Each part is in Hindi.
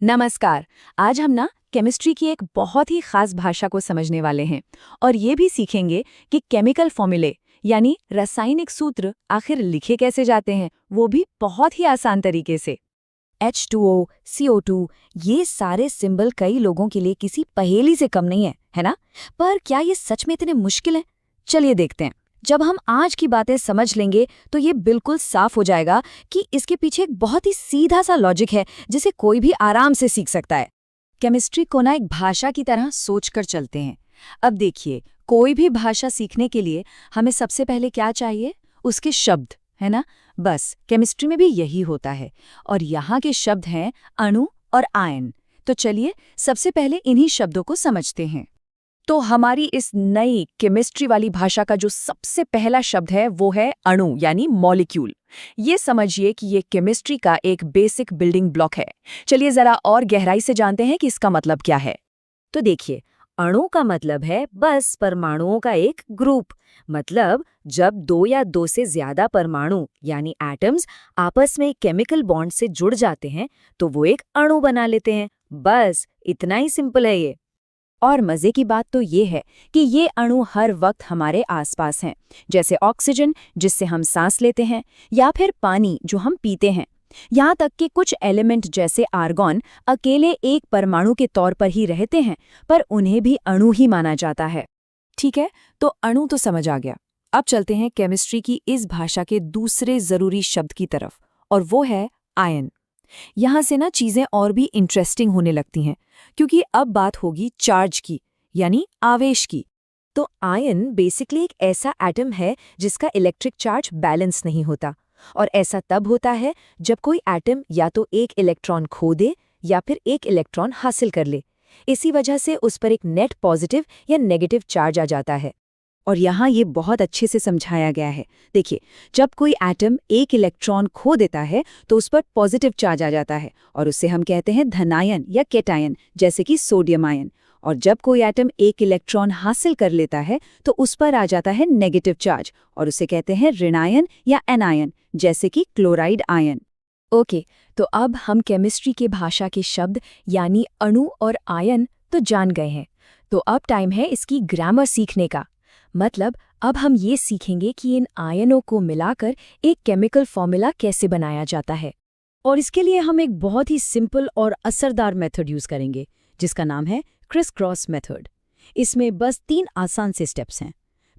नमस्कार। आज हम केमिस्ट्री की एक बहुत ही खास भाषा को समझने वाले हैं और ये भी सीखेंगे कि केमिकल फॉर्मूले यानी रासायनिक सूत्र आखिर लिखे कैसे जाते हैं, वो भी बहुत ही आसान तरीके से। H2O, CO2 ये सारे सिंबल कई लोगों के लिए किसी पहेली से कम नहीं है ना? पर क्या ये सच में इतने मुश्किल हैं? चलिए देखते हैं। जब हम आज की बातें समझ लेंगे तो ये बिल्कुल साफ हो जाएगा कि इसके पीछे एक बहुत ही सीधा सा लॉजिक है जिसे कोई भी आराम से सीख सकता है। केमिस्ट्री को एक भाषा की तरह सोचकर चलते हैं। अब देखिए, कोई भी भाषा सीखने के लिए हमें सबसे पहले क्या चाहिए? उसके शब्द, है ना? बस केमिस्ट्री में भी यही होता है और यहाँ के शब्द हैं अणु और आयन। तो चलिए सबसे पहले इन्हीं शब्दों को समझते हैं। तो हमारी इस नई केमिस्ट्री वाली भाषा का जो सबसे पहला शब्द है वो है अणु यानी मॉलिक्यूल। ये समझिए कि ये केमिस्ट्री का एक बेसिक बिल्डिंग ब्लॉक है। चलिए जरा और गहराई से जानते हैं कि इसका मतलब क्या है। तो देखिए, अणु का मतलब है बस परमाणुओं का एक ग्रुप। मतलब जब दो या दो से ज्यादा परमाणु यानी एटम्स आपस में केमिकल बॉन्ड से जुड़ जाते हैं तो वो एक अणु बना लेते हैं। बस इतना ही सिंपल है ये। और मजे की बात तो ये है कि ये अणु हर वक्त हमारे आसपास हैं, जैसे ऑक्सीजन जिससे हम सांस लेते हैं या फिर पानी जो हम पीते हैं। यहाँ तक कि कुछ एलिमेंट जैसे आर्गॉन अकेले एक परमाणु के तौर पर ही रहते हैं, पर उन्हें भी अणु ही माना जाता है। ठीक है, तो अणु तो समझ आ गया। अब चलते हैं केमिस्ट्री की इस भाषा के दूसरे जरूरी शब्द की तरफ, और वो है आयन। यहाँ से चीजें और भी इंटरेस्टिंग होने लगती हैं, क्योंकि अब बात होगी चार्ज की, यानी आवेश की। तो आयन बेसिकली एक ऐसा एटम है जिसका इलेक्ट्रिक चार्ज बैलेंस नहीं होता, और ऐसा तब होता है जब कोई एटम या तो एक इलेक्ट्रॉन खो दे या फिर एक इलेक्ट्रॉन हासिल कर ले। इसी वजह से उस पर एक नेट पॉजिटिव या नेगेटिव चार्ज आ जाता है। और यहाँ ये बहुत अच्छे से समझाया गया है। देखिए, जब कोई एटम एक इलेक्ट्रॉन खो देता है तो उस पर पॉजिटिव चार्ज आ जाता है और उससे हम कहते हैं धनायन या केटायन, जैसे कि सोडियम आयन। और जब कोई एटम एक इलेक्ट्रॉन हासिल कर लेता है तो उस पर आ जाता है नेगेटिव चार्ज और उसे कहते हैं ऋणायन या एनायन, जैसे कि क्लोराइड आयन। ओके, तो अब हम केमिस्ट्री की भाषा के शब्द यानी अणु और आयन तो जान गए हैं। तो अब टाइम है इसकी ग्रामर सीखने का। मतलब अब हम ये सीखेंगे कि इन आयनों को मिलाकर एक केमिकल फॉर्मूला कैसे बनाया जाता है। और इसके लिए हम एक बहुत ही सिंपल और असरदार मेथड यूज करेंगे जिसका नाम है क्रिस क्रॉस मेथड। इसमें बस 3 आसान से स्टेप्स हैं।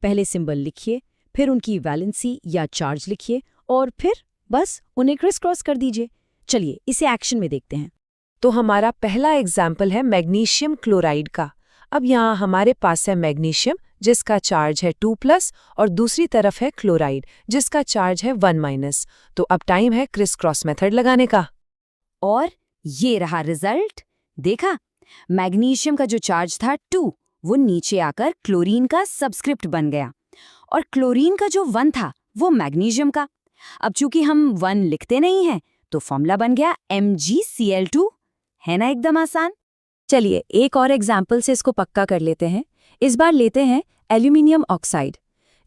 पहले सिंबल लिखिए, फिर उनकी वैलेंसी या चार्ज लिखिए और फिर बस उन्हें क्रिस क्रॉस कर दीजिए। चलिए इसे एक्शन में देखते हैं। तो हमारा पहला एग्जाम्पल है मैग्नीशियम क्लोराइड का। अब यहाँ हमारे पास है मैग्नीशियम जिसका चार्ज है 2+ और दूसरी तरफ है क्लोराइड जिसका चार्ज है 1-। तो अब टाइम है क्रिस क्रॉस मेथड लगाने का। और ये रहा रिजल्ट। देखा, मैग्नीशियम का जो चार्ज था 2 वो नीचे आकर क्लोरीन का सबस्क्रिप्ट बन गया और क्लोरीन का जो 1 था वो मैग्नीशियम का। अब चूंकि हम 1 लिखते नहीं हैं तो फॉर्मूला बन गया MgCl2। है ना एकदम आसान। चलिए एक और एग्जाम्पल से इसको पक्का कर लेते हैं। इस बार लेते हैं एल्यूमिनियम ऑक्साइड।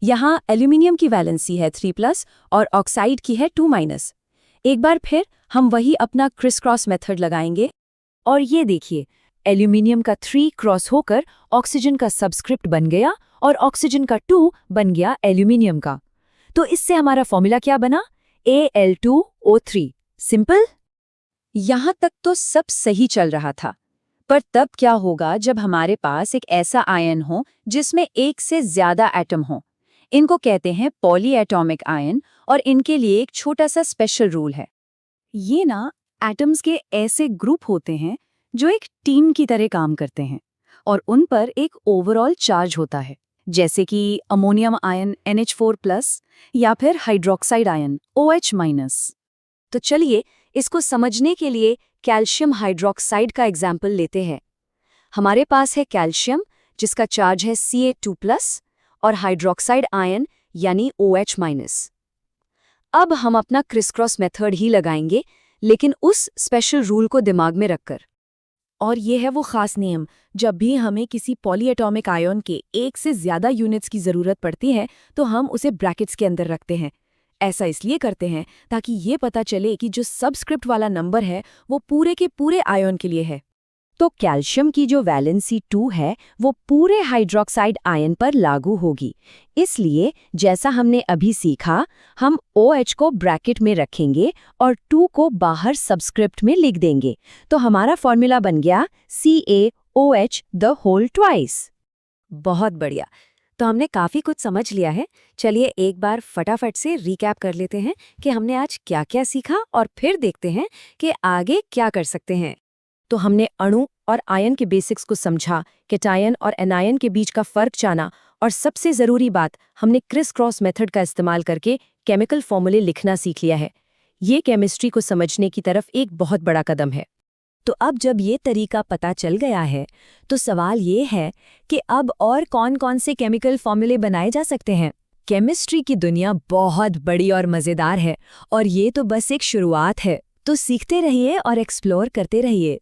यहाँ एल्यूमिनियम की वैलेंसी है 3+ और ऑक्साइड की है 2-। एक बार फिर हम वही अपना क्रिस क्रॉस मेथड लगाएंगे और ये देखिए, एल्यूमिनियम का 3 क्रॉस होकर ऑक्सीजन का सबस्क्रिप्ट बन गया और ऑक्सीजन का 2 बन गया एल्यूमिनियम का। तो इससे हमारा फॉर्मूला क्या बना? Al2O3। सिंपल। यहाँ तक तो सब सही चल रहा था, पर तब क्या होगा जब हमारे पास एक ऐसा आयन हो जिसमें एक से ज्यादा एटम हो। इनको कहते हैं पॉलीएटॉमिक आयन और इनके लिए एक छोटा सा स्पेशल रूल है। ये एटम्स के ऐसे ग्रुप होते हैं जो एक टीम की तरह काम करते हैं और उन पर एक ओवरऑल चार्ज होता है, जैसे कि अमोनियम आयन NH4+ या फिर हाइड्रोक्साइड आयन OH-। तो चलिए इसको समझने के लिए कैल्शियम हाइड्रोक्साइड का एग्जाम्पल लेते हैं। हमारे पास है कैल्शियम जिसका चार्ज है Ca2+ और हाइड्रोक्साइड आयन यानी OH-। अब हम अपना क्रिस क्रॉस मेथड ही लगाएंगे, लेकिन उस स्पेशल रूल को दिमाग में रखकर। और ये है वो खास नियम, जब भी हमें किसी पॉलीएटॉमिक आयन के एक से ज्यादा यूनिट्स की जरूरत पड़ती है तो हम उसे ब्रैकेट्स के अंदर रखते हैं। ऐसा इसलिए करते हैं ताकि ये पता चले कि जो सबस्क्रिप्ट वाला नंबर है वो पूरे के पूरे आयन के लिए है। तो कैल्शियम की जो वैलेंसी 2 है वो पूरे हाइड्रोक्साइड आयन पर लागू होगी। इसलिए जैसा हमने अभी सीखा, हम OH को ब्रैकेट में रखेंगे और 2 को बाहर सबस्क्रिप्ट में लिख देंगे। तो हमारा फॉर्मूला बन गया CaOH द होल ट्वाइस। बहुत बढ़िया। तो हमने काफ़ी कुछ समझ लिया है। चलिए एक बार फटाफट से रिकैप कर लेते हैं कि हमने आज क्या-क्या सीखा और फिर देखते हैं कि आगे क्या कर सकते हैं। तो हमने अणु और आयन के बेसिक्स को समझा, कैटायन और एनायन के बीच का फर्क जाना, और सबसे ज़रूरी बात, हमने क्रिस क्रॉस मेथड का इस्तेमाल करके केमिकल फॉर्मूले लिखना सीख लिया है। ये केमिस्ट्री को समझने की तरफ एक बहुत बड़ा कदम है। तो अब जब ये तरीका पता चल गया है, तो सवाल ये है कि अब और कौन-कौन से केमिकल फॉर्मूले बनाए जा सकते हैं। केमिस्ट्री की दुनिया बहुत बड़ी और मज़ेदार है, और ये तो बस एक शुरुआत है। तो सीखते रहिए और एक्सप्लोर करते रहिए।